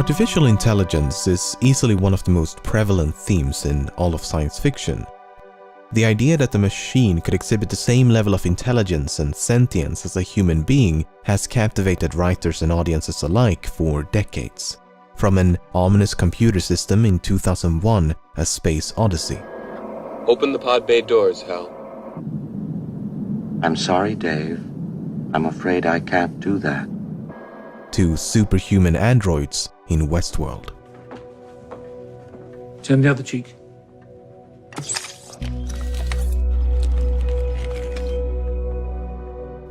Artificial intelligence is easily one of the most prevalent themes in all of science fiction. The idea that a machine could exhibit the same level of intelligence and sentience as a human being has captivated writers and audiences alike for decades. From an ominous computer system in 2001, A Space Odyssey. Open the pod bay doors, Hal. I'm sorry, Dave. I'm afraid I can't do that. To superhuman androids in Westworld. Turn the other cheek.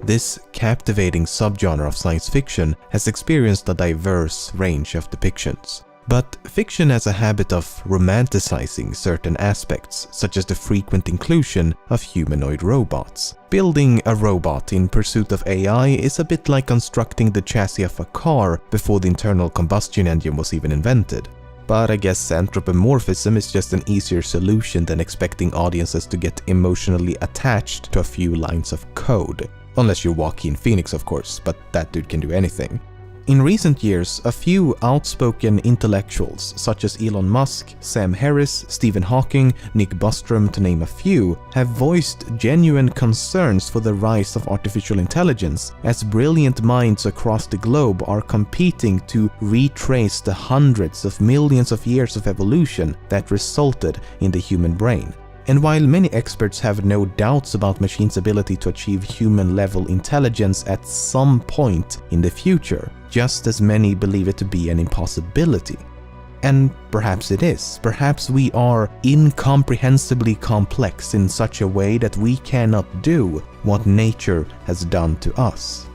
This captivating subgenre of science fiction has experienced a diverse range of depictions. But fiction has a habit of romanticizing certain aspects, such as the frequent inclusion of humanoid robots. Building a robot in pursuit of AI is a bit like constructing the chassis of a car before the internal combustion engine was even invented. But I guess anthropomorphism is just an easier solution than expecting audiences to get emotionally attached to a few lines of code. Unless you're Joaquin Phoenix, of course, but that dude can do anything. In recent years, a few outspoken intellectuals such as Elon Musk, Sam Harris, Stephen Hawking, Nick Bostrom to name a few, have voiced genuine concerns for the rise of artificial intelligence as brilliant minds across the globe are competing to retrace the hundreds of millions of years of evolution that resulted in the human brain. And while many experts have no doubts about machines' ability to achieve human-level intelligence at some point in the future, just as many believe it to be an impossibility. And perhaps it is. Perhaps we are incomprehensibly complex in such a way that we cannot do what nature has done to us.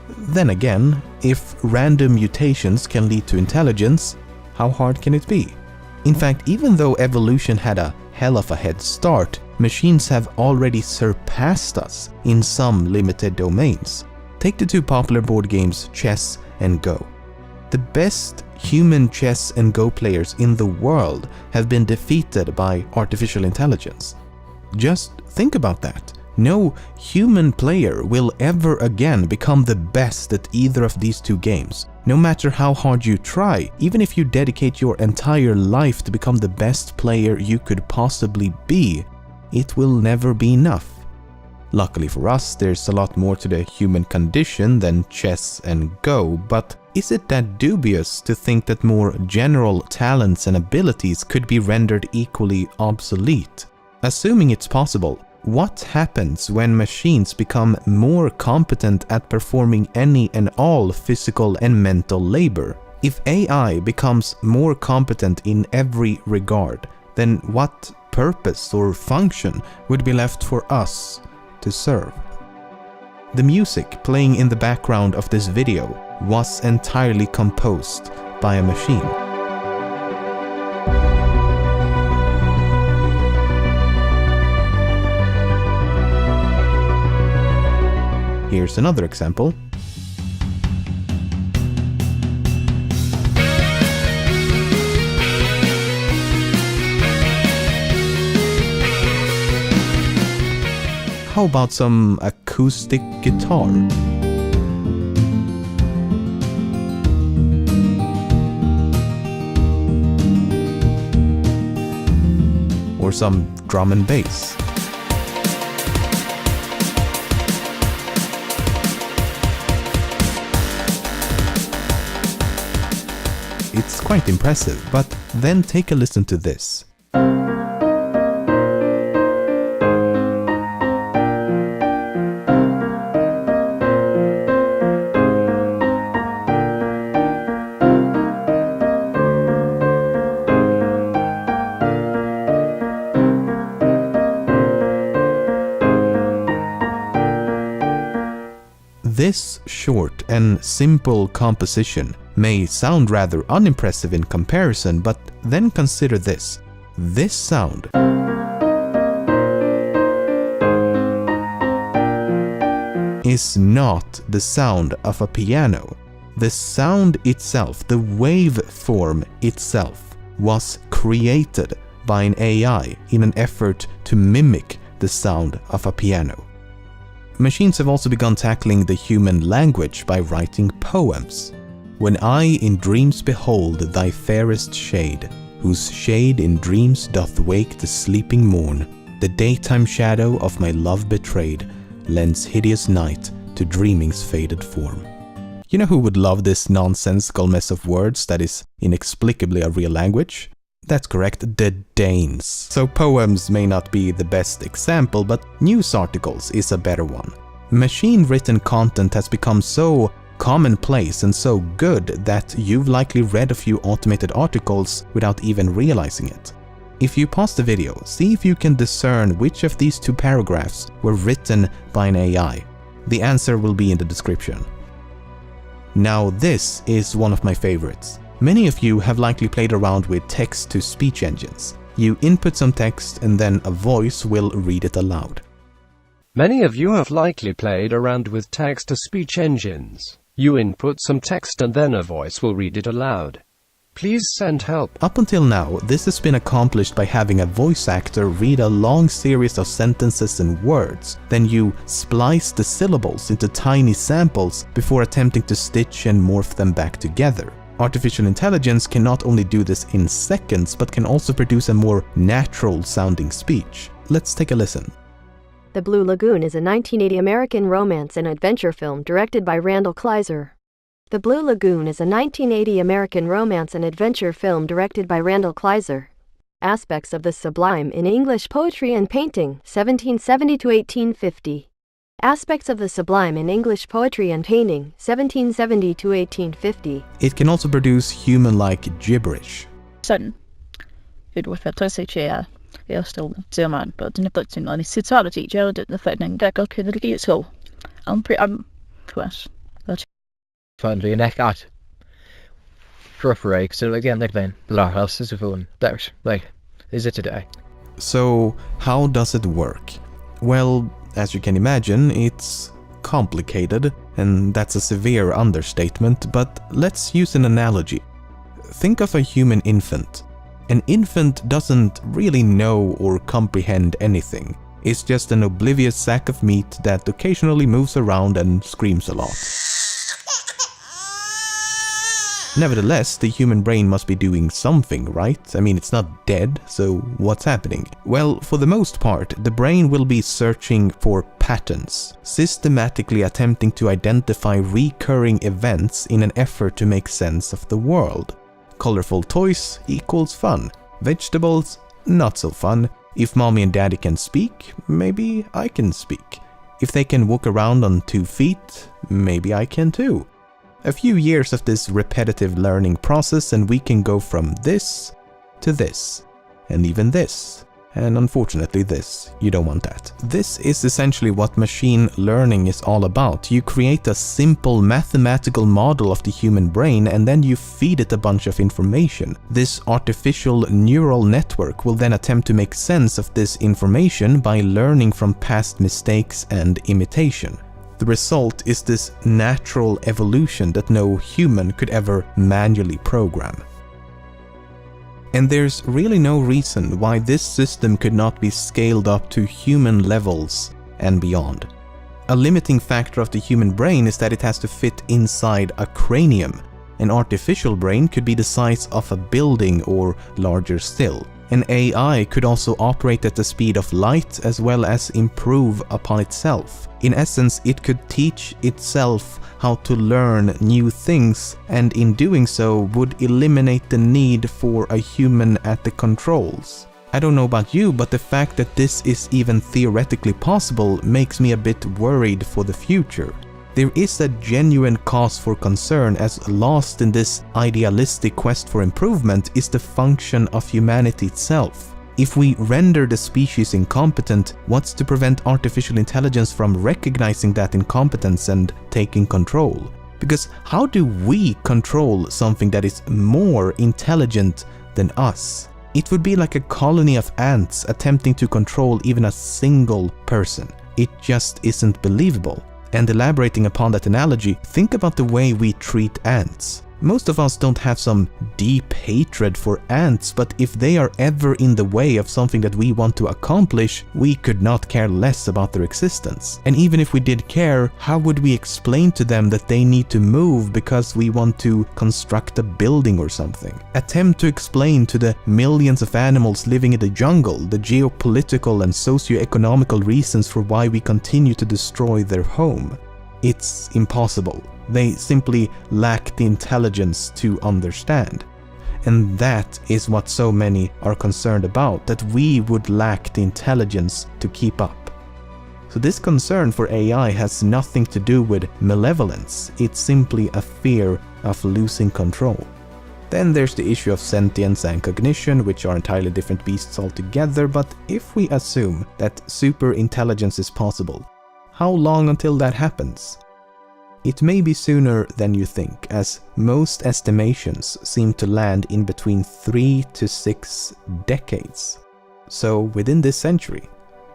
Then again, if random mutations can lead to intelligence, how hard can it be? In fact, even though evolution had a hell of a head start, machines have already surpassed us in some limited domains. Take the two popular board games chess and Go. The best human chess and Go players in the world have been defeated by artificial intelligence. Just think about that. No human player will ever again become the best at either of these two games. No matter how hard you try, even if you dedicate your entire life to become the best player you could possibly be, it will never be enough. Luckily for us, there's a lot more to the human condition than chess and Go, but is it that dubious to think that more general talents and abilities could be rendered equally obsolete? Assuming it's possible, what happens when machines become more competent at performing any and all physical and mental labor? If AI becomes more competent in every regard, then what purpose or function would be left for us to serve? The music playing in the background of this video was entirely composed by a machine. Here's another example. How about some acoustic guitar? Or some drum and bass? It's quite impressive, but then take a listen to this. This short and simple composition may sound rather unimpressive in comparison, but then consider this. This sound is not the sound of a piano. The sound itself, the waveform itself, was created by an AI in an effort to mimic the sound of a piano. Machines have also begun tackling the human language by writing poems. When I in dreams behold thy fairest shade, whose shade in dreams doth wake the sleeping morn, the daytime shadow of my love betrayed lends hideous night to dreaming's faded form. You know who would love this nonsensical mess of words that is inexplicably a real language? That's correct, the Danes. So poems may not be the best example, but news articles is a better one. Machine-written content has become so commonplace and so good that you've likely read a few automated articles without even realizing it. If you pause the video, see if you can discern which of these two paragraphs were written by an AI. The answer will be in the description. Now this is one of my favorites. Many of you have likely played around with text-to-speech engines. You input some text and then a voice will read it aloud. Many of you have likely played around with text-to-speech engines. You input some text and then a voice will read it aloud. Please send help. Up until now, this has been accomplished by having a voice actor read a long series of sentences and words. Then you splice the syllables into tiny samples before attempting to stitch and morph them back together. Artificial intelligence can not only do this in seconds, but can also produce a more natural-sounding speech. Let's take a listen. The Blue Lagoon is a 1980 American romance and adventure film directed by Randall Kleiser. The Blue Lagoon is a 1980 American romance and adventure film directed by Randall Kleiser. Aspects of the Sublime in English Poetry and Painting, 1770 to 1850. Aspects of the Sublime in English Poetry and Painting, 1770 to 1850. It can also produce human-like gibberish. Sådan. It was fantastic, yeah. Jag stod till man på den platsen och citat jag det för den där går kunde det så. I'm class. Find the neck out. So again, like then, la house is a phone. That like, is it today? So how does it work? Well, as you can imagine, it's complicated, and that's a severe understatement, but let's use an analogy. Think of a human infant. An infant doesn't really know or comprehend anything. It's just an oblivious sack of meat that occasionally moves around and screams a lot. Nevertheless, the human brain must be doing something, right? I mean, it's not dead, so what's happening? Well, for the most part, the brain will be searching for patterns, systematically attempting to identify recurring events in an effort to make sense of the world. Colorful toys equals fun. Vegetables, not so fun. If mommy and daddy can speak, maybe I can speak. If they can walk around on 2 feet, maybe I can too. A few years of this repetitive learning process and we can go from this to this, and even this. And unfortunately this, you don't want that. This is essentially what machine learning is all about. You create a simple mathematical model of the human brain and then you feed it a bunch of information. This artificial neural network will then attempt to make sense of this information by learning from past mistakes and imitation. The result is this natural evolution that no human could ever manually program. And there's really no reason why this system could not be scaled up to human levels and beyond. A limiting factor of the human brain is that it has to fit inside a cranium. An artificial brain could be the size of a building or larger still. An AI could also operate at the speed of light as well as improve upon itself. In essence, it could teach itself how to learn new things, and in doing so would eliminate the need for a human at the controls. I don't know about you, but the fact that this is even theoretically possible makes me a bit worried for the future. There is a genuine cause for concern, as lost in this idealistic quest for improvement is the function of humanity itself. If we render the species incompetent, what's to prevent artificial intelligence from recognizing that incompetence and taking control? Because how do we control something that is more intelligent than us? It would be like a colony of ants attempting to control even a single person. It just isn't believable. And elaborating upon that analogy, think about the way we treat ants. Most of us don't have some deep hatred for ants, but if they are ever in the way of something that we want to accomplish, we could not care less about their existence. And even if we did care, how would we explain to them that they need to move because we want to construct a building or something? Attempt to explain to the millions of animals living in the jungle the geopolitical and socio-economical reasons for why we continue to destroy their home. It's impossible. They simply lack the intelligence to understand. And that is what so many are concerned about, that we would lack the intelligence to keep up. So this concern for AI has nothing to do with malevolence, it's simply a fear of losing control. Then there's the issue of sentience and cognition, which are entirely different beasts altogether, but if we assume that super intelligence is possible, how long until that happens? It may be sooner than you think, as most estimations seem to land in between 3 to 6 decades. So within this century.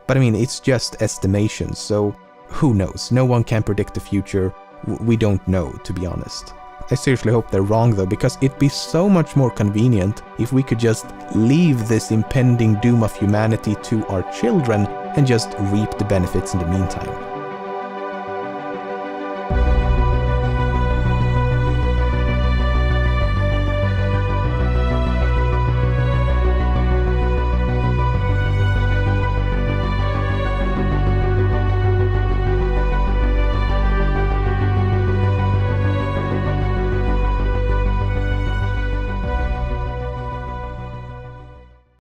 But I mean, it's just estimations, so who knows? No one can predict the future. We don't know, to be honest. I seriously hope they're wrong though, because it'd be so much more convenient if we could just leave this impending doom of humanity to our children and just reap the benefits in the meantime.